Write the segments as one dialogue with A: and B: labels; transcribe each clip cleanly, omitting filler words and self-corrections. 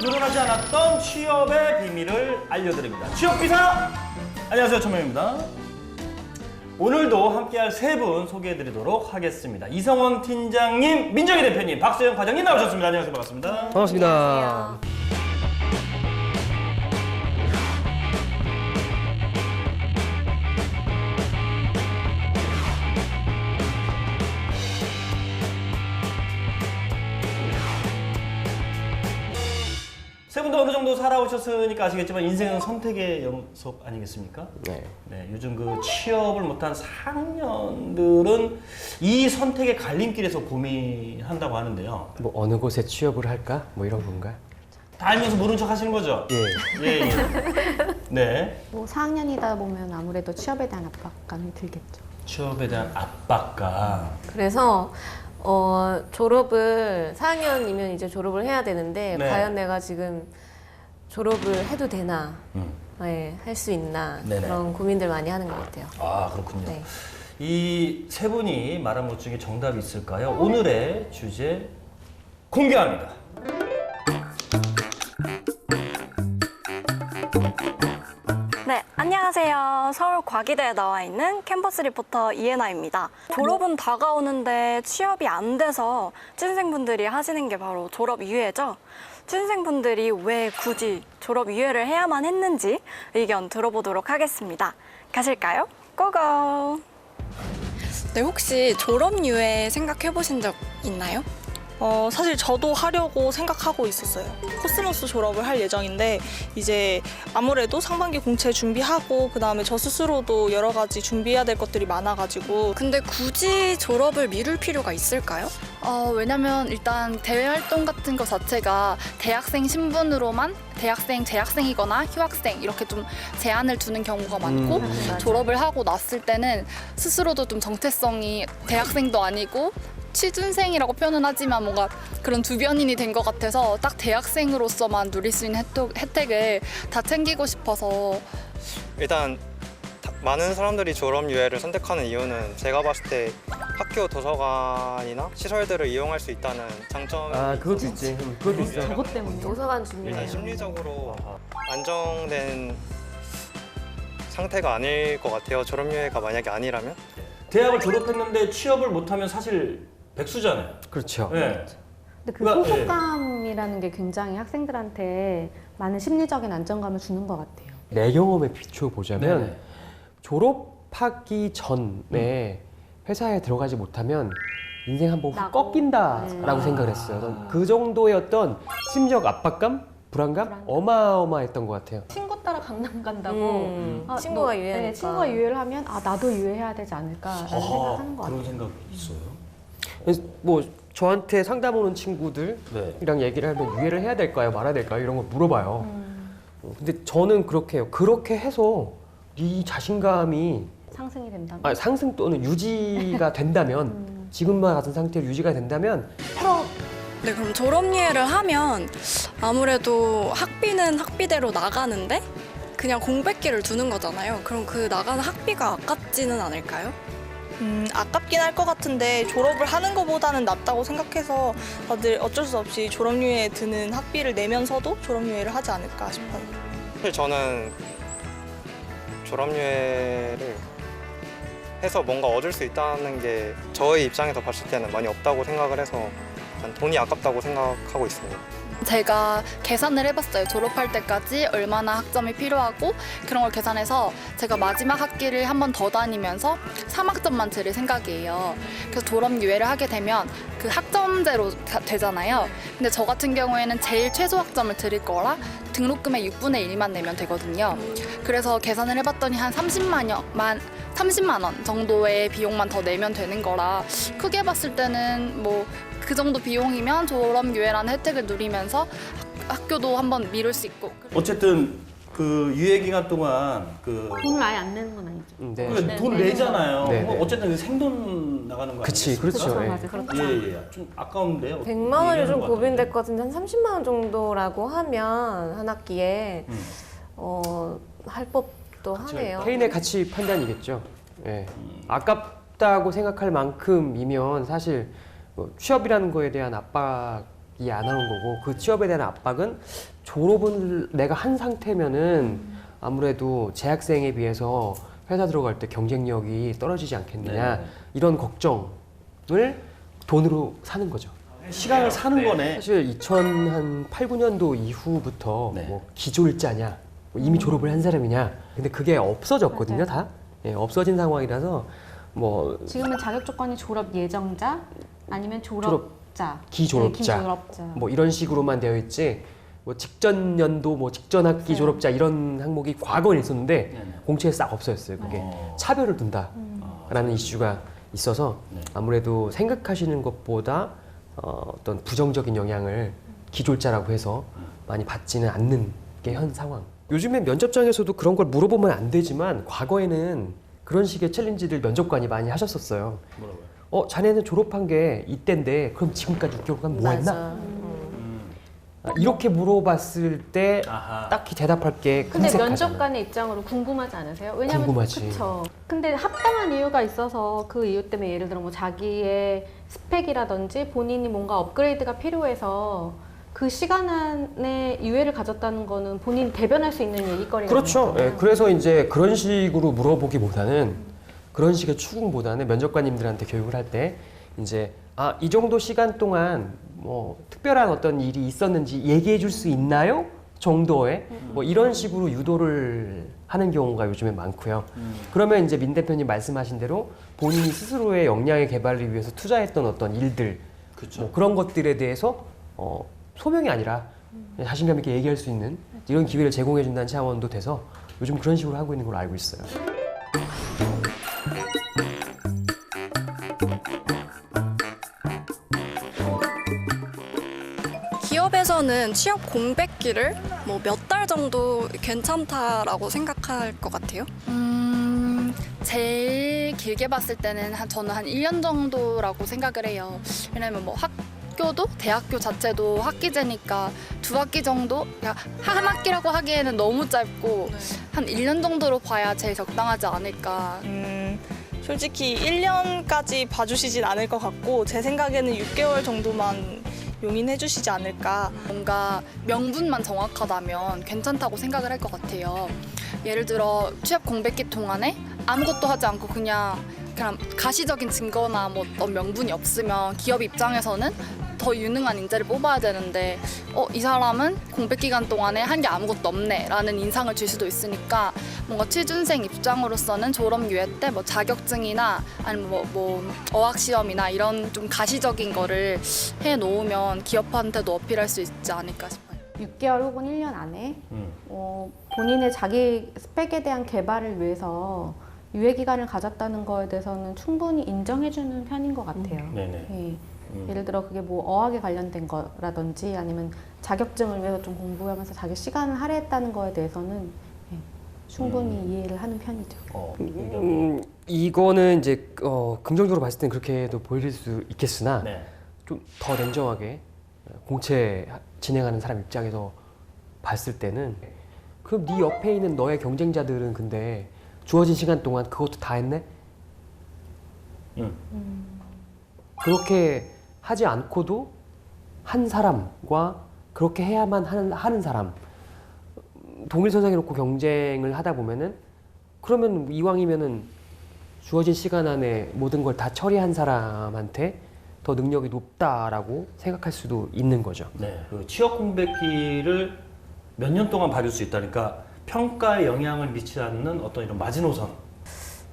A: 늘어나지 않았던 취업의 비밀을 알려드립니다. 취업기사! 안녕하세요, 천명입니다. 오늘도 함께할 세 분 소개해드리도록 하겠습니다. 이성원 팀장님, 민정희 대표님, 박소영 과장님 나오셨습니다. 안녕하세요, 반갑습니다.
B: 반갑습니다.
C: 안녕하세요.
A: 세 분도 어느 정도 살아오셨으니까 아시겠지만 인생은 선택의 연속 아니겠습니까?
B: 네.
A: 네, 요즘 그 취업을 못한 4학년들은 이 선택의 갈림길에서 고민한다고 하는데요.
B: 뭐 어느 곳에 취업을 할까? 뭐 이런 건가?
A: 다 알면서 모른 척 하시는 거죠?
B: 예.
A: 예, 예. 네.
C: 뭐 4학년이다 보면 아무래도 취업에 대한 압박감이 들겠죠.
A: 취업에 대한 압박감.
D: 그래서 졸업을 4학년이면 이제 졸업을 해야 되는데
A: 네.
D: 과연 내가 지금 졸업을 해도 되나, 네, 할 수 있나
A: 네네.
D: 그런 고민들 많이 하는 것 같아요.
A: 아, 그렇군요.
D: 네.
A: 이 세 분이 말한 것 중에 정답이 있을까요? 오늘의 주제 공개합니다.
E: 네, 안녕하세요. 서울과기대에 나와 있는 캠퍼스 리포터 이예나입니다. 졸업은 다가오는데 취업이 안 돼서 취준생분들이 하시는 게 바로 졸업 유예죠. 취준생분들이 왜 굳이 졸업 유예를 해야만 했는지 의견 들어보도록 하겠습니다. 가실까요? 고고! 네, 혹시 졸업 유예 생각해 보신 적 있나요?
F: 사실 저도 하려고 생각하고 있었어요. 코스모스 졸업을 할 예정인데 이제 아무래도 상반기 공채 준비하고 그다음에 저 스스로도 여러 가지 준비해야 될 것들이 많아가지고
E: 근데 굳이 졸업을 미룰 필요가 있을까요?
G: 왜냐면 일단 대외 활동 같은 거 자체가 대학생 신분으로만 대학생, 재학생이거나 휴학생 이렇게 좀 제한을 두는 경우가 많고 졸업을 하고 났을 때는 스스로도 좀 정체성이 대학생도 아니고 취준생이라고 표현은 하지만 뭔가 그런 두변인이 된 것 같아서 딱 대학생으로서만 누릴 수 있는 혜택을 다 챙기고 싶어서
H: 일단 많은 사람들이 졸업 유예를 선택하는 이유는 제가 봤을 때 학교 도서관이나 시설들을 이용할 수 있다는 장점이
B: 그것도 있지. 그것도 있어.
C: 저것 때문에.
D: 도서관 준비해요.
H: 일단 심리적으로 안정된 상태가 아닐 것 같아요. 졸업 유예가 만약에 아니라면.
A: 대학을 졸업했는데 취업을 못하면 사실 백수잖아요.
B: 그렇죠.
A: 네.
C: 근데 그
A: 그러니까,
C: 소속감이라는 게 굉장히 학생들한테 많은 심리적인 안정감을 주는 것 같아요.
B: 내 경험에 비추어 보자면
A: 네네.
B: 졸업하기 전에 회사에 들어가지 못하면 인생 한번 훅
C: 나고.
B: 꺾인다라고
C: 네.
B: 생각을 했어요. 그 정도의 어떤 심리적 압박감, 불안감 어마어마했던 것 같아요.
C: 친구 따라 강남 간다고
D: 친구가 유예하니까.
C: 네, 친구가 유예를 하면 나도 유예해야 되지 않을까라는 생각하는 것
A: 그런
C: 같아요.
A: 생각이 있어요.
B: 그래서 뭐 저한테 상담 오는 친구들이랑
A: 네.
B: 얘기를 하면 유예를 해야 될까요, 말아야 될까요 이런 걸 물어봐요. 근데 저는 그렇게 해요. 그렇게 해서 네 자신감이
C: 상승이 된다면
B: 상승 또는 유지가 된다면 지금과 같은 상태로 유지가 된다면
E: 네, 그럼 졸업 유예를 하면 아무래도 학비는 학비대로 나가는데 그냥 공백기를 두는 거잖아요. 그럼 그 나가는 학비가 아깝지는 않을까요?
F: 아깝긴 할 것 같은데 졸업을 하는 것보다는 낫다고 생각해서 다들 어쩔 수 없이 졸업 유예에 드는 학비를 내면서도 졸업 유예를 하지 않을까 싶어요.
H: 사실 저는 졸업 유예를 해서 뭔가 얻을 수 있다는 게 저의 입장에서 봤을 때는 많이 없다고 생각을 해서 약간 돈이 아깝다고 생각하고 있습니다.
G: 제가 계산을 해봤어요. 졸업할 때까지 얼마나 학점이 필요하고 그런 걸 계산해서 제가 마지막 학기를 한 번 더 다니면서 3학점만 들을 생각이에요. 그래서 졸업 유예를 하게 되면 그 학점제로 되잖아요. 근데 저 같은 경우에는 제일 최소 학점을 들을 거라 등록금의 6분의 1만 내면 되거든요. 그래서 계산을 해봤더니 한 30만 원 정도의 비용만 더 내면 되는 거라 크게 봤을 때는 뭐 그 정도 비용이면 졸업 유예라는 혜택을 누리면서 학교도 한번 미룰 수 있고.
A: 어쨌든 그 유예 기간 동안
C: 돈을 아예 안 내는 건 아니죠.
B: 네.
A: 그러니까 돈 내잖아요.
B: 네,
A: 뭐
B: 네.
A: 어쨌든 생돈 나가는 거
B: 그치,
A: 아니겠습니까?
B: 그렇죠. 예.
C: 맞아요. 그렇죠.
A: 예. 좀 아까운데요.
D: 100만 원이
A: 얘기하는
D: 좀
A: 것
D: 고민될
A: 같은데.
D: 것 같은데 한 30만 원 정도라고 하면 한 학기에 할 법도 하네요.
B: 개인의 가치 판단이겠죠. 예. 아깝다고 생각할 만큼이면 사실 뭐 취업이라는 거에 대한 압박이 안 하는 거고 그 취업에 대한 압박은 졸업을 내가 한 상태면은 아무래도 재학생에 비해서 회사 들어갈 때 경쟁력이 떨어지지 않겠느냐
A: 네.
B: 이런 걱정을 돈으로 사는 거죠.
A: 시간을 사는 거네.
B: 사실 2008, 9년도 이후부터
A: 네.
B: 뭐 기졸자냐 뭐 이미 졸업을 한 사람이냐 근데 그게 없어졌거든요. 다 예, 없어진 상황이라서 뭐
C: 지금은 자격 조건이 졸업 예정자 아니면 졸업자,
B: 기졸업자,
C: 네, 기졸업자.
B: 뭐 이런 식으로만 되어 있지 뭐 직전 연도 뭐 직전 학기
C: 네.
B: 졸업자 이런 항목이 과거에 있었는데
A: 네네.
B: 공채에 싹 없어졌어요. 그게
A: 어.
B: 차별을 둔다라는 이슈가 있어서
A: 네.
B: 아무래도 생각하시는 것보다 어떤 부정적인 영향을 기졸자라고 해서 많이 받지는 않는 게 현 상황. 요즘에 면접장에서도 그런 걸 물어보면 안 되지만 과거에는 그런 식의 챌린지를 면접관이 많이 하셨었어요.
A: 뭐라고요?
B: 자네는 졸업한 게 이때인데 그럼 지금까지 6개월간 뭐 했나?
D: 맞아.
B: 이렇게 물어봤을 때
A: 아하.
B: 딱히 대답할 게
C: 근데
B: 금색하잖아.
C: 면접관의 입장으로 궁금하지 않으세요? 왜냐면
B: 궁금하지.
C: 그쵸. 근데 합당한 이유가 있어서 그 이유 때문에 예를 들어 뭐 자기의 스펙이라든지 본인이 뭔가 업그레이드가 필요해서 그 시간 안에 유예를 가졌다는 거는 본인이 대변할 수 있는 얘기거리가
B: 그렇죠. 예, 그래서 이제 그런 식으로 물어보기보다는 그런 식의 추궁보다는 면접관님들한테 교육을 할 때 이제 이 정도 시간 동안 뭐 특별한 어떤 일이 있었는지 얘기해 줄 수 있나요? 정도의 뭐 이런 식으로 유도를 하는 경우가 요즘에 많고요. 그러면 이제 민 대표님 말씀하신 대로 본인이 스스로의 역량의 개발을 위해서 투자했던 어떤 일들
A: 그렇죠.
B: 뭐 그런 것들에 대해서 소명이 아니라 자신감 있게 얘기할 수 있는 이런 기회를 제공해 준다는 차원도 돼서 요즘 그런 식으로 하고 있는 걸로 알고 있어요.
E: 기업에서는 취업 공백기를 뭐 몇 달 정도 괜찮다라고 생각할 것 같아요.
G: 제일 길게 봤을 때는 저는 한 1년 정도라고 생각을 해요. 왜냐면 뭐 학교도 대학교 자체도 학기제니까 2학기 정도? 한 학기라고 하기에는 너무 짧고 한 1년 정도로 봐야 제일 적당하지 않을까.
F: 솔직히 1년까지 봐주시진 않을 것 같고 제 생각에는 6개월 정도만 용인해 주시지 않을까.
G: 뭔가 명분만 정확하다면 괜찮다고 생각을 할 것 같아요. 예를 들어 취업 공백기 동안에 아무것도 하지 않고 그냥 가시적인 증거나 뭐 어떤 명분이 없으면 기업 입장에서는 더 유능한 인재를 뽑아야 되는데 이 사람은 공백 기간 동안에 한 게 아무것도 없네 라는 인상을 줄 수도 있으니까 뭔가 취준생 입장으로서는 졸업 유예 때 뭐 자격증이나 아니면 뭐 어학시험이나 이런 좀 가시적인 거를 해놓으면 기업한테도 어필할 수 있지 않을까 싶어요.
C: 6개월 혹은 1년 안에 본인의 자기 스펙에 대한 개발을 위해서 유예 기간을 가졌다는 거에 대해서는 충분히 인정해주는 편인 것 같아요.
A: 네네.
C: 예. 예를 들어 그게 뭐 어학에 관련된 거라든지 아니면 자격증을 위해서 좀 공부하면서 자기 시간을 할애했다는 거에 대해서는 충분히 이해를 하는 편이죠.
B: 이거는 이제 긍정적으로 봤을 땐 그렇게도 보일 수 있겠으나
A: 네.
B: 좀 더 냉정하게 공채 진행하는 사람 입장에서 봤을 때는 그럼 네 옆에 있는 너의 경쟁자들은 근데 주어진 시간 동안 그것도 다 했네? 그렇게 하지 않고도 한 사람과 그렇게 해야만 하는 사람 동일선상에 놓고 경쟁을 하다 보면은 그러면 이왕이면은 주어진 시간 안에 모든 걸 다 처리한 사람한테 더 능력이 높다라고 생각할 수도 있는 거죠.
A: 네. 그 취업 공백기를 몇 년 동안 받을 수 있다니까 평가에 영향을 미치지 않는 어떤 이런 마지노선.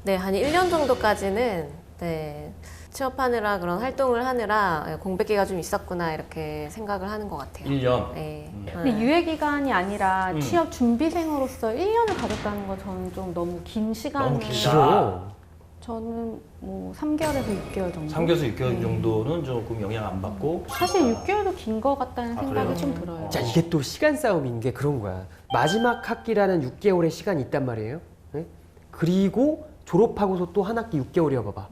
D: 네, 한 1년 정도까지는 네, 취업하느라 그런 활동을 하느라 공백기가 좀 있었구나 이렇게 생각을 하는 것 같아요.
A: 1년.
D: 네.
C: 근데 유예 기간이 아니라
A: 음.
C: 취업 준비생으로서 1년을 가졌다는 거 저는 좀 너무 긴 시간을
A: 너무 길다.
B: 싫어.
C: 저는 뭐 3개월에서 6개월 정도.
A: 3개월에서 6개월 정도는 조금 영향 안 받고.
C: 사실 6개월도 긴 거 같다는 생각이
A: 그래요?
C: 좀 들어요.
B: 자, 이게 또 시간 싸움인 게 그런 거야. 마지막 학기라는 6개월의 시간이 있단 말이에요. 네? 그리고 졸업하고서 또 한 학기 6개월이야 봐봐.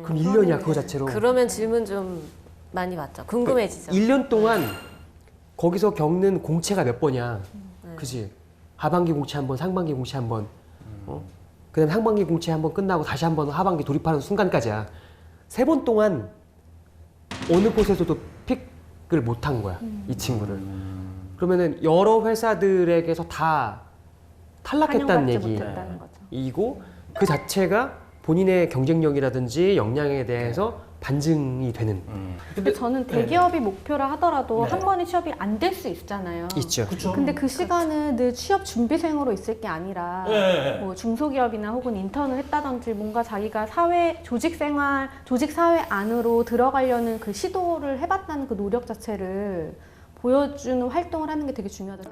B: 그럼 1년이야 그거 자체로.
D: 그러면 질문 좀 많이 받죠. 궁금해지죠.
B: 1년 동안 거기서 겪는 공채가 몇 번이야. 그지? 하반기 공채 한 번, 상반기 공채 한 번. 그다음에 상반기 공채 한 번 끝나고 다시 한 번 하반기 돌입하는 순간까지야. 3번 동안 어느 곳에서도 픽 합격을 못한 거야, 이 친구를. 그러면은 여러 회사들에게서 다 탈락했다는
C: 환영받지 못했다는 거죠.
B: 얘기이고 그 자체가 본인의 경쟁력이라든지 역량에 대해서 반증이 되는
C: 근데 저는 대기업이 목표라 하더라도
A: 네.
C: 한 번에 취업이 안 될 수 있잖아요.
B: 있죠.
A: 그렇죠.
C: 근데 그 시간은 늘 취업 준비생으로 있을 게 아니라
A: 네.
C: 뭐 중소기업이나 혹은 인턴을 했다든지 뭔가 자기가 사회 조직 생활 조직 사회 안으로 들어가려는 그 시도를 해봤다는 그 노력 자체를 보여주는 활동을 하는 게 되게 중요하다.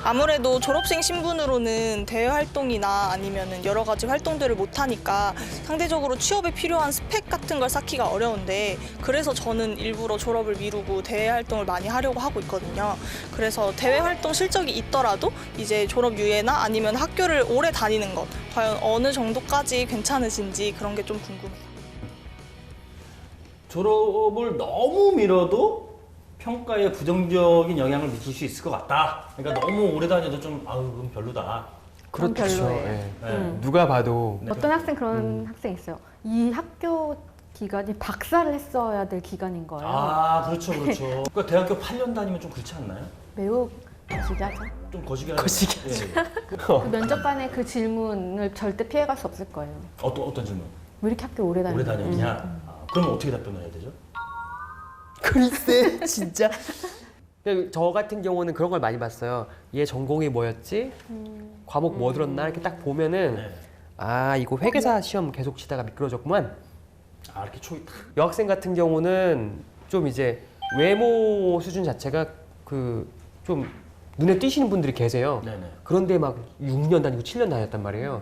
F: 아무래도 졸업생 신분으로는 대외 활동이나 아니면은 여러 가지 활동들을 못 하니까 상대적으로 취업에 필요한 스펙 같은 걸 쌓기가 어려운데 그래서 저는 일부러 졸업을 미루고 대외 활동을 많이 하려고 하고 있거든요. 그래서 대외 활동 실적이 있더라도 이제 졸업 유예나 아니면 학교를 오래 다니는 것 과연 어느 정도까지 괜찮으신지 그런 게 좀 궁금해요.
A: 졸업을 너무 미뤄도 평가에 부정적인 영향을 미칠 수 있을 것 같다. 그러니까 너무 오래 다녀도 좀 그건 별로다.
C: 그건
B: 그렇죠.
C: 별로예요.
B: 예.
A: 네.
B: 누가 봐도
C: 어떤 학생 그런 학생 있어요. 이 학교 기간이 박사를 했어야 될 기간인 거예요.
A: 그렇죠, 그렇죠. 그러니까 대학교 8년 다니면 좀 그렇지 않나요?
C: 매우 거시기하죠.
A: 좀 거시기 하죠.
B: 거시기하죠.
C: 그 면접관의 그 질문을 절대 피해갈 수 없을 거예요.
A: 어떤 질문?
C: 왜 이렇게 학교 오래 다녔냐?
A: 오래 다녔냐? 그러면 어떻게 답변을 해야 되죠?
B: 글쎄 진짜. 저 같은 경우는 그런 걸 많이 봤어요. 얘 전공이 뭐였지? 과목 뭐 들었나? 이렇게 딱 보면은
A: 네.
B: 이거 회계사 시험 계속 치다가 미끄러졌구만.
A: 이렇게 초이 탁.
B: 여학생 같은 경우는 좀 이제 외모 수준 자체가 그 좀 눈에 띄시는 분들이 계세요.
A: 네네.
B: 그런데 막 6년 다니고 7년 다녔단 말이에요.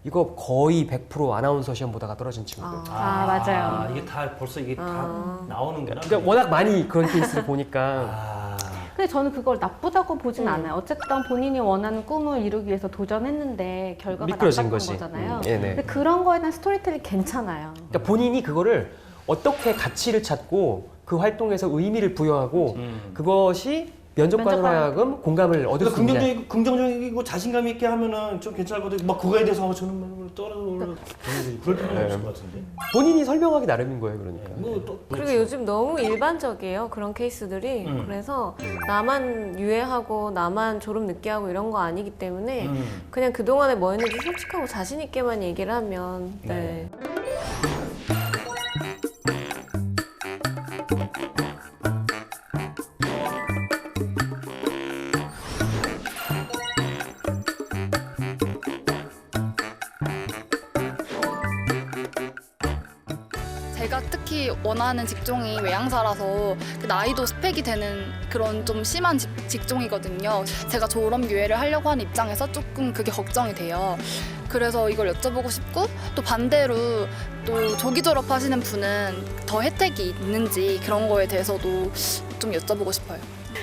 B: 이거 거의 100% 아나운서 시험 보다가 떨어진 친구들.
C: 맞아요.
A: 이게 다 벌써 이게 다 나오는구나.
B: 그러니까 워낙 많이 그런 케이스를 보니까
C: 근데 저는 그걸 나쁘다고 보진 않아요. 어쨌든 본인이 원하는 꿈을 이루기 위해서 도전했는데 결과가
B: 미끄러진
C: 나빴던
B: 거지.
C: 거잖아요.
B: 네네.
C: 근데 그런 거에 대한 스토리텔링 괜찮아요.
B: 그러니까 본인이 그거를 어떻게 가치를 찾고 그 활동에서 의미를 부여하고 그것이 면접관으로
C: 면접관.
B: 하여금 공감을 얻을 수 있냐.
A: 긍정적이고 자신감 있게 하면은 좀 괜찮을 것 같아요. 막 그거에 대해서 저는 떨어져 그럴 필요는 없을 것 같은데.
B: 본인이 설명하기 나름인 거예요, 그러니까.
D: 그리고 요즘 너무 일반적이에요. 그런 케이스들이. 그래서 나만 유예하고 나만 졸업 늦게 하고 이런 거 아니기 때문에 그냥 그동안에 뭐 했는지 솔직하고 자신 있게만 얘기를 하면 네.
G: 제가 특히 원하는 직종이 외양사라서 그 나이도 스펙이 되는 그런 좀 심한 직종이거든요. 제가 졸업 유예를 하려고 하는 입장에서 조금 그게 걱정이 돼요. 그래서 이걸 여쭤보고 싶고 또 반대로 또 조기 졸업하시는 분은 더 혜택이 있는지 그런 거에 대해서도 좀 여쭤보고 싶어요.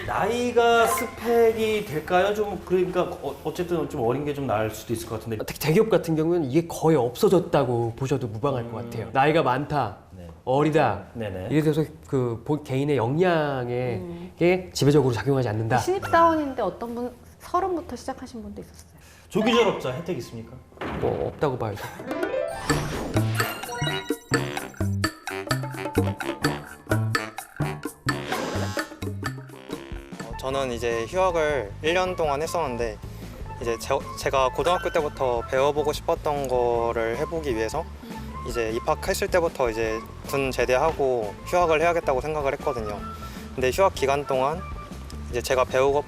A: 나이가 스펙이 될까요? 좀 그러니까 어쨌든 좀 어린 게 좀 나을 수도 있을 것 같은데.
B: 특히 대기업 같은 경우는 이게 거의 없어졌다고 보셔도 무방할 것 같아요. 나이가 많다,
A: 네.
B: 어리다,
A: 네네.
B: 이래 돼서 그 개인의 역량에 게 지배적으로 작용하지 않는다.
C: 신입사원인데 어떤 분 30부터 시작하신 분도 있었어요.
A: 조기 졸업자 혜택 있습니까?
B: 뭐 없다고 봐야죠.
H: 저는 이제 휴학을 1년 동안 했었는데 이제 제가 고등학교 때부터 배워보고 싶었던 거를 해보기 위해서 이제 입학했을 때부터 이제 군 제대하고 휴학을 해야겠다고 생각을 했거든요. 근데 휴학 기간 동안 이제 제가 배우고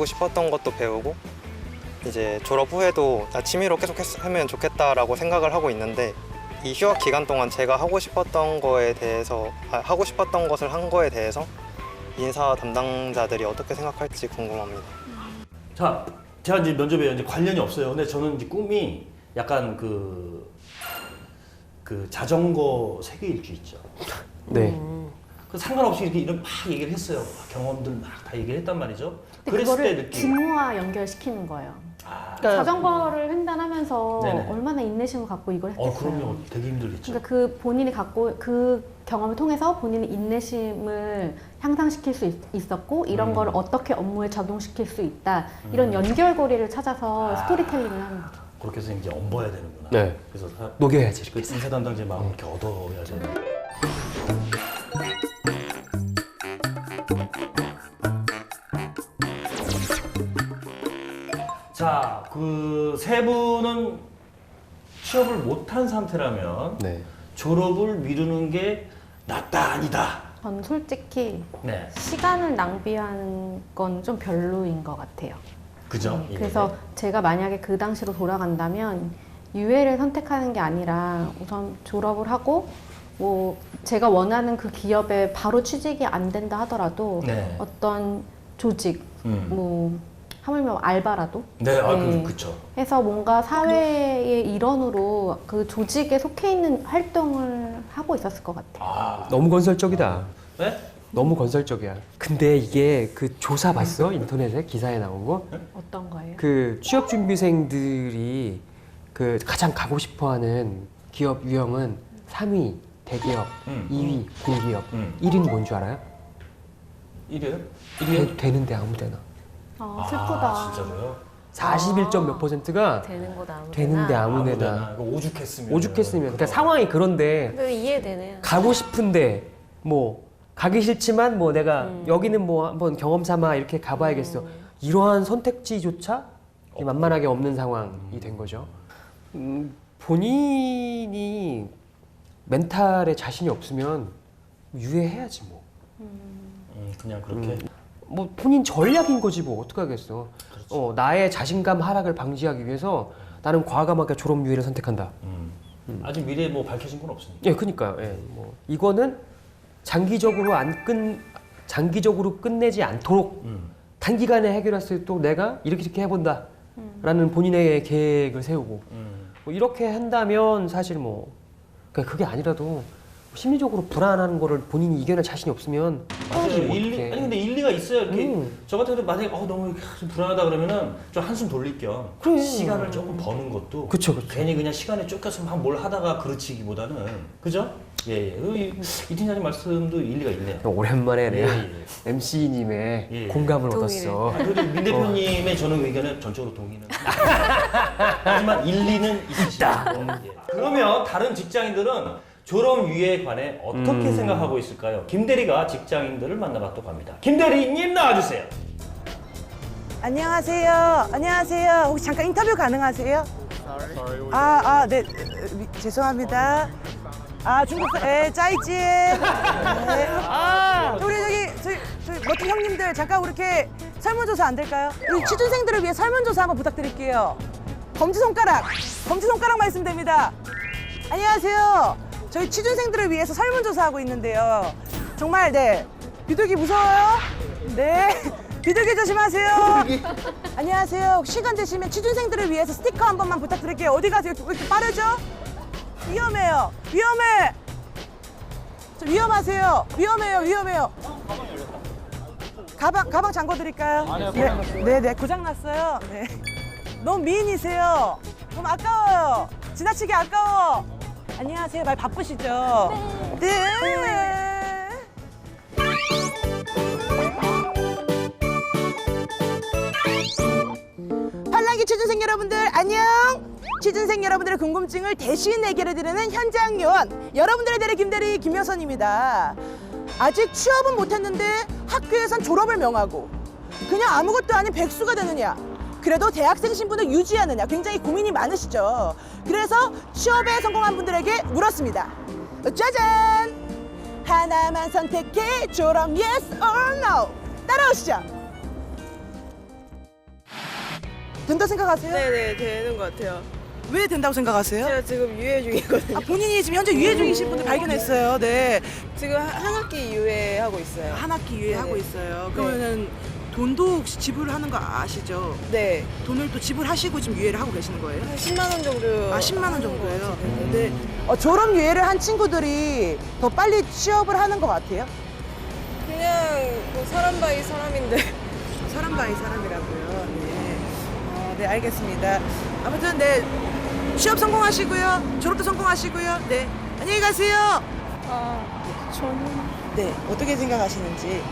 H: 싶었던 것도 배우고 이제 졸업 후에도 취미로 계속 하면 좋겠다라고 생각을 하고 있는데 이 휴학 기간 동안 제가 하고 싶었던 것을 한 거에 대해서 인사 담당자들이 어떻게 생각할지 궁금합니다.
A: 자, 제가 이제 면접에 이제 관련이 없어요. 근데 저는 이제 꿈이 약간 그 자전거 세계 일주 있죠.
B: 네.
A: 그 상관없이 이렇게 이런 막 얘기를 했어요. 경험들 막 다 얘기를 했단 말이죠.
C: 근데
A: 그랬을 때
C: 그거를
A: 느낌.
C: 직무와 연결시키는 거예요.
B: 그러니까
C: 자전거를 횡단하면서
A: 네네.
C: 얼마나 인내심을 갖고 이걸 했겠어요.
A: 그럼요. 되게 힘들겠죠.
C: 그러니까 그 본인이 갖고 그 경험을 통해서 본인의 인내심을 향상시킬 수 있었고 이런 거를 어떻게 업무에 적용시킬 수 있다 이런 연결고리를 찾아서 스토리텔링을 하는 거죠.
A: 그렇게 해서 이제 얹어야 되는구나.
B: 네.
A: 그래서
B: 녹여야지.
A: 그 인사 담당자의 마음을 이렇게 얻어야 돼. 자, 그 세 분은 취업을 못한 상태라면
B: 네.
A: 졸업을 미루는 게 낫다 아니다.
C: 저는 솔직히
A: 네,
C: 시간을 낭비하는 건 좀 별로인 것 같아요.
A: 그죠?
C: 네,
A: 예.
C: 그래서 제가 만약에 그 당시로 돌아간다면 유예를 선택하는 게 아니라 우선 졸업을 하고 뭐 제가 원하는 그 기업에 바로 취직이 안 된다 하더라도
A: 네.
C: 어떤 조직 뭐 하물며 알바라도
A: 네, 아,
C: 네.
A: 그쵸.
C: 해서 뭔가 사회의 일원으로 그 조직에 속해 있는 활동을 하고 있었을 것 같아요.
A: 아,
B: 너무 건설적이다.
A: 네?
B: 너무 건설적이야. 근데 이게 그 조사 봤어? 인터넷에 기사에 나온 거?
C: 어떤 거예요?
B: 그 취업 준비생들이 그 가장 가고 싶어하는 기업 유형은 3위 대기업, 2위 공기업, 1위는 뭔 줄 알아요?
A: 1위요? 1위요?
B: 되는데 아무데나.
C: 슬프다.
A: 아, 진짜로요?
B: 41점 몇 %가
D: 되는 곳 아무데나.
B: 되는데 아무데나.
A: 아무데나. 이거 오죽했으면.
B: 오죽했으면. 그러니까 상황이 그런데
D: 근데 이해되네요.
B: 가고 싶은데 뭐 가기 싫지만 뭐 내가 여기는 뭐 한번 경험 삼아 이렇게 가봐야겠어. 이러한 선택지조차 만만하게 없는 상황이 된 거죠. 본인이 멘탈에 자신이 없으면 유예해야지 뭐.
A: 그냥 그렇게.
B: 뭐 본인 전략인 거지 뭐 어떡하겠어. 나의 자신감 하락을 방지하기 위해서 나는 과감하게 졸업 유예를 선택한다.
A: 아직 미래에 뭐 밝혀진 건 없으니까.
B: 예, 그러니까요. 예, 뭐 이거는 장기적으로 끝내지 않도록 단기간에 해결했을 때 또 내가 이렇게 해본다라는 본인의 계획을 세우고 뭐 이렇게 한다면 사실 뭐 그러니까 그게 아니라도 심리적으로 불안한 거를 본인이 이겨낼 자신이 없으면
A: 맞아요.
B: 뭐
A: 일리,
B: 어떡해.
A: 아니 근데 일리가 있어요. 이렇게 저 같은 경우 만약에 너무 좀 불안하다 그러면은 좀 한숨 돌릴 겸
B: 그래.
A: 시간을 조금 버는 것도
B: 그쵸.
A: 괜히 그냥 시간에 쫓겨서 막 뭘 하다가 그르치기보다는 그죠? 예. 이 팀장님 말씀도 일리가 있네요.
B: 오랜만에 내가
A: 예.
B: MC님의
A: 예.
B: 공감을
D: 동의를.
B: 얻었어.
A: 우리 민 대표님의 저는 의견은 전적으로 동의는. 하지만 일리는 있으시다. 예. 그러면 다른 직장인들은 졸업 유예에 관해 어떻게 생각하고 있을까요? 김 대리가 직장인들을 만나봤다고 합니다. 김 대리님 나와주세요.
I: 안녕하세요. 안녕하세요. 혹시 잠깐 인터뷰 가능하세요? 네. 죄송합니다. 중국, 짜이찌. 네. 우리 저기 멋진 형님들 잠깐 이렇게 설문조사 안 될까요? 우리 취준생들을 위해 설문조사 한번 부탁드릴게요. 검지손가락 말씀드립니다. 안녕하세요. 저희 취준생들을 위해서 설문조사하고 있는데요. 정말 네 비둘기 무서워요? 네 비둘기 조심하세요. 안녕하세요. 시간 되시면 취준생들을 위해서 스티커 한 번만 부탁드릴게요. 어디 가세요? 왜 이렇게 빠르죠? 위험해요. 위험해. 저 위험하세요. 위험해요. 가방 잠궈 드릴까요? 네, 고장 났어요. 네. 너무 미인이세요. 너무 아까워요. 지나치게 아까워. 안녕하세요. 많이 바쁘시죠? 네. 팔랑기 취준생 여러분들 안녕. 취준생 여러분들의 궁금증을 대신 해결해드리는 현장 요원 여러분들의 대리 김대리 김여선입니다. 아직 취업은 못했는데 학교에선 졸업을 명하고 그냥 아무것도 아닌 백수가 되느냐, 그래도 대학생 신분을 유지하느냐 굉장히 고민이 많으시죠. 그래서 취업에 성공한 분들에게 물었습니다. 짜잔! 하나만 선택해 졸업 yes or no. 따라오시죠. 된다 생각하세요?
J: 네네 되는 것 같아요.
I: 왜 된다고 생각하세요?
J: 제가 지금 유예 중이거든요.
I: 본인이 지금 현재 유예 중이신 분들 발견했어요. 네.
J: 지금 한 학기 유예하고 있어요.
I: 한 학기 유예하고
J: 네네.
I: 있어요. 그러면은 돈도 혹시 지불하는 거 아시죠?
J: 네.
I: 돈을 또 지불하시고 지금 유예를 하고 계시는 거예요?
J: 한 10만 원 정도.
I: 10만 원 정도예요. 네. 졸업 유예를 한 친구들이 더 빨리 취업을 하는 것 같아요?
J: 그냥 뭐 사람 바이 사람인데.
I: 사람 바이 사람이라고요. 네. 네, 알겠습니다. 아무튼 네. 취업 성공하시고요. 졸업도 성공하시고요. 네. 안녕히 가세요. 네, 어떻게 생각하시는지.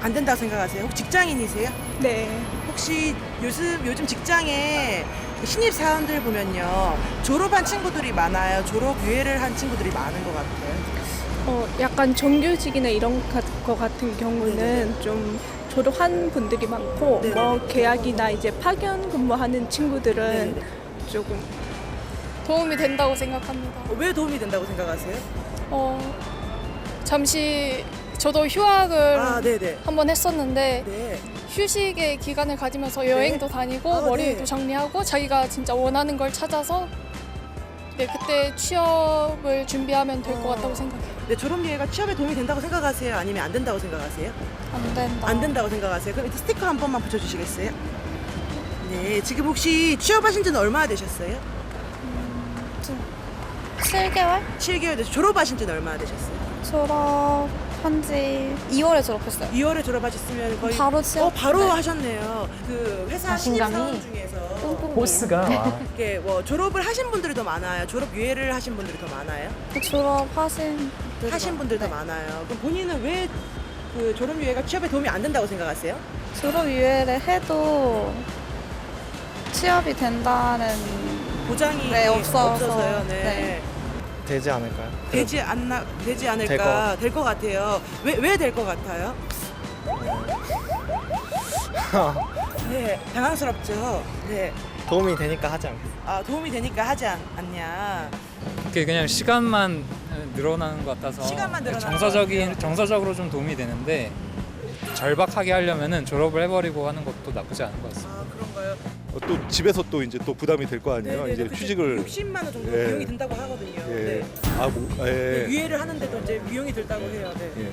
I: 안 된다고 생각하세요? 혹시 직장인이세요?
J: 네.
I: 혹시 요즘 직장에 신입 사원들 보면요, 졸업한 친구들이 많아요. 졸업 유예를 한 친구들이 많은 것 같아요.
J: 약간 정규직이나 이런 거 같은 경우는 좀 졸업한 분들이 많고
I: 네네.
J: 뭐 계약이나 이제 파견 근무하는 친구들은
I: 네네.
J: 조금
K: 도움이 된다고 생각합니다.
I: 왜 도움이 된다고 생각하세요?
K: 잠시 저도 휴학을
I: 네네.
K: 한번 했었는데
I: 네.
K: 휴식의 기간을 가지면서 여행도 다니고 머리도
I: 네.
K: 정리하고 자기가 진짜 원하는 걸 찾아서 네, 그때 취업을 준비하면 될 것 같다고 생각해요.
I: 네, 졸업 유예가 취업에 도움이 된다고 생각하세요? 아니면 안 된다고 생각하세요?
K: 안 된다.
I: 안 된다고 생각하세요? 그럼 이제 스티커 한 번만 붙여주시겠어요? 네, 지금 혹시 취업하신 지는 얼마나 되셨어요?
K: 7개월?
I: 7개월 돼서 졸업하신 지는 얼마나 되셨어요?
K: 졸업한 지 2월에 졸업했어요.
I: 2월에 졸업하셨으면 거의
K: 바로 취업?
I: 바로
K: 네.
I: 하셨네요. 그 회사 신입사원 중에서
B: 보스가 와.
I: 이렇게 뭐 졸업을 하신 분들이 더 많아요. 졸업 유예를 하신 분들이 더 많아요.
K: 졸업하신
I: 분들 더
K: 네.
I: 많아요. 그럼 본인은 왜 그 졸업 유예가 취업에 도움이 안 된다고 생각하세요?
K: 졸업 유예를 해도 취업이 된다는
I: 보장이
K: 네, 없어서.
I: 없어서요. 네.
K: 네.
H: 되지 않을까요?
I: 되지 않을까 될 것 같아요. 왜 될 것 같아요? 네, 당황스럽죠. 네,
H: 도움이 되니까 하지 않겠어요.
I: 도움이 되니까 하지 않냐.
L: 그게 그냥 시간만 늘어나는 것 같아서
I: 시간만 늘어나는 것
L: 정서적으로 좀 도움이 되는데 절박하게 하려면은 졸업을 해버리고 하는 것도 나쁘지 않은 것 같습니다.
I: 그런가요?
M: 또 집에서 또 이제 또 부담이 될 거 아니에요. 이제 휴직을
I: 60만 원 정도
M: 예.
I: 비용이 든다고 하거든요.
M: 예.
I: 네.
M: 예.
I: 유예를 하는데도 이제 비용이 들다고 해요. 네.
M: 예.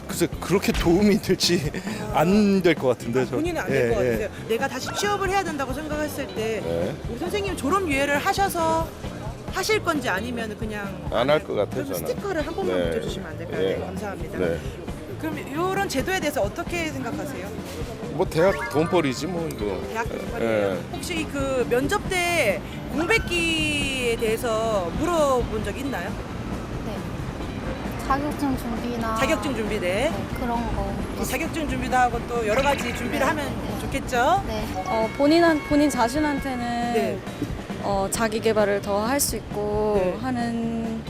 M: 글쎄 그렇게 도움이 될지 안 될 것 같은데 저.
I: 본인은 안 될 것
M: 예,
I: 같아요. 내가 다시 취업을 해야 된다고 생각했을 때
M: 예.
I: 우리 선생님 졸업 유예를 하셔서 하실 건지 아니면 그냥
M: 안 할 것 같아요,
I: 그럼
M: 저는.
I: 스티커를 한 번만
M: 네.
I: 붙여주시면 안 될까요?
M: 예.
I: 네, 감사합니다.
M: 네.
I: 그럼 이런 제도에 대해서 어떻게 생각하세요?
M: 뭐 대학 돈벌이지 뭐 이거.
I: 대학 교육발이에요. 혹시 그 면접 때 공백기에 대해서 물어본 적 있나요?
G: 자격증 준비나
I: 자격증 준비 네.
G: 그런 거.
I: 자격증 준비도 하고 또 여러 가지 준비를 하면 좋겠죠?
G: 네.
D: 본인 자신한테는
I: 네.
D: 자기 개발을 더 할 수 있고
I: 네.
D: 하는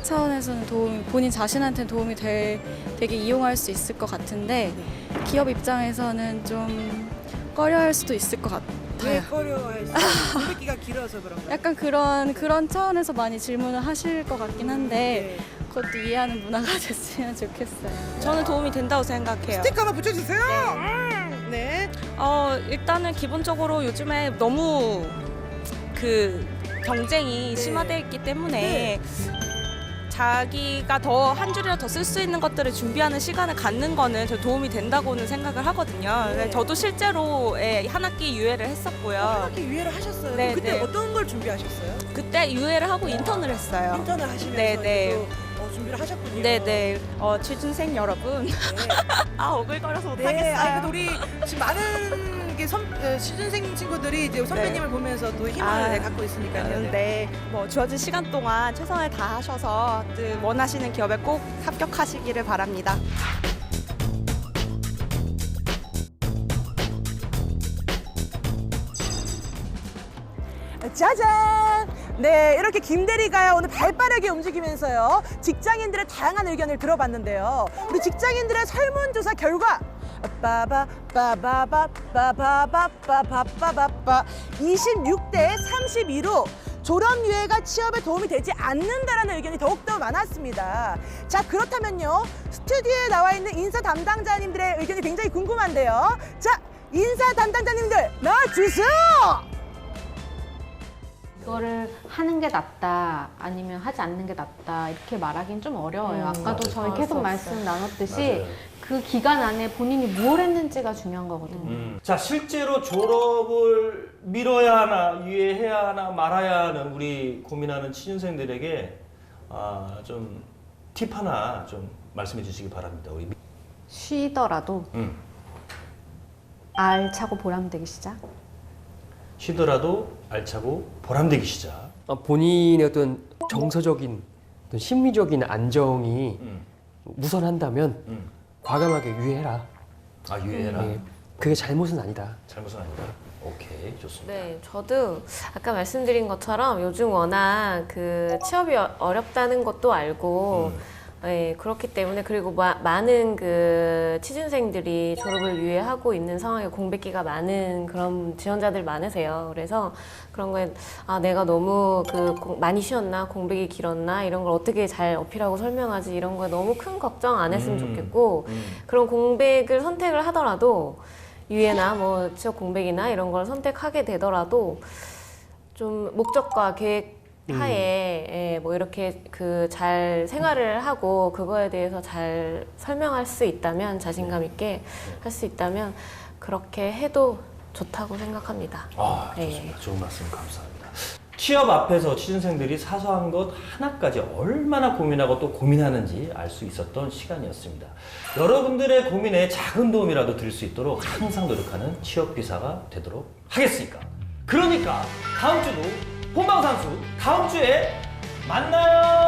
D: 차원에서는 본인 자신한테 도움이 되게 이용할 수 있을 것 같은데 기업 입장에서는 좀 꺼려할 수도 있을 것
I: 왜
D: 같아요.
I: 꺼려할지 공백기가 길어서 그런가요?
D: 약간 그런 차원에서 많이 질문을 하실 것 같긴 한데
I: 네.
D: 그것도 이해하는 문화가 됐으면 좋겠어요.
N: 저는 도움이 된다고 생각해요.
I: 스티커 한번 붙여주세요. 네.
N: 일단은 기본적으로 요즘에 너무 그 경쟁이 심화되어 있기 때문에 자기가 더 한 줄이라도 더 쓸 수 있는 것들을 준비하는 시간을 갖는 거는 저 도움이 된다고는 생각을 하거든요. 저도 실제로 한 학기 유예를 했었고요.
I: 한 학기 유예를 하셨어요.
N: 네,
I: 그때
N: 네.
I: 어떤 걸 준비하셨어요?
N: 그때 유예를 하고 인턴을 했어요.
I: 인턴을 하시면서
N: 네.
I: 이제 또, 준비를 하셨군요.
N: 네네. 취준생 여러분. 오글거려서
I: 네.
N: 못하겠어요.
I: 그래도 우리 지금 많은 게 시준생 친구들이 이제 선배님을 보면서 또 힘을 갖고 있으니까요.
N: 네. 주어진 시간 동안 최선을 다하셔서 원하시는 기업에 꼭 합격하시기를 바랍니다.
I: 짜잔! 네, 이렇게 김대리가 오늘 발빠르게 움직이면서요, 직장인들의 다양한 의견을 들어봤는데요. 우리 직장인들의 설문조사 결과, 빠바바바바바바바바바바바 26대 32로 졸업 유예가 취업에 도움이 되지 않는다라는 의견이 더욱더 많았습니다. 자, 그렇다면요, 스튜디오에 나와 있는 인사 담당자님들의 의견이 굉장히 궁금한데요. 자, 인사 담당자님들 나와주세요!
C: 이거를 하는 게 낫다 아니면 하지 않는 게 낫다 이렇게 말하기는 좀 어려워요. 아까도 저희 계속 말씀 나눴듯이 그 기간 안에 본인이 뭘 했는지가 중요한 거거든요.
A: 자, 실제로 졸업을 미뤄야 하나 유예해야 하나 말아야 하는 우리 고민하는 취준생들에게 좀 팁 하나 좀 말씀해 주시기 바랍니다. 우리
C: 쉬더라도 알차고 보람되기 시작.
A: 쉬더라도 알차고 보람되기 시작.
B: 본인의 어떤 정서적인 어떤 심리적인 안정이 우선한다면 과감하게 유예해라.
A: 아, 유예해라.
B: 네, 그게 잘못은 아니다.
A: 잘못은 아니다. 오케이, 좋습니다.
D: 네, 저도 아까 말씀드린 것처럼 요즘 워낙 그 취업이 어렵다는 것도 알고 네, 그렇기 때문에 그리고 많은 그 취준생들이 졸업을 유예하고 있는 상황에 공백기가 많은 그런 지원자들 많으세요. 그래서 그런 거에 아 내가 너무 많이 쉬었나 공백이 길었나 이런 걸 어떻게 잘 어필하고 설명하지 이런 거에 너무 큰 걱정 안 했으면 좋겠고 그런 공백을 선택을 하더라도 유예나 뭐 취업 공백이나 이런 걸 선택하게 되더라도 좀 목적과 계획 하에 뭐 이렇게 잘 생활을 하고 그거에 대해서 잘 설명할 수 있다면 자신감 있게 할 수 있다면 그렇게 해도 좋다고 생각합니다.
A: 아, 좋습니다. 좋은 말씀 감사합니다. 취업 앞에서 취준생들이 사소한 것 하나까지 얼마나 고민하고 또 고민하는지 알 수 있었던 시간이었습니다. 여러분들의 고민에 작은 도움이라도 드릴 수 있도록 항상 노력하는 취업비사가 되도록 하겠습니까? 그러니까 다음 주도 본방사수 다음 주에 만나요.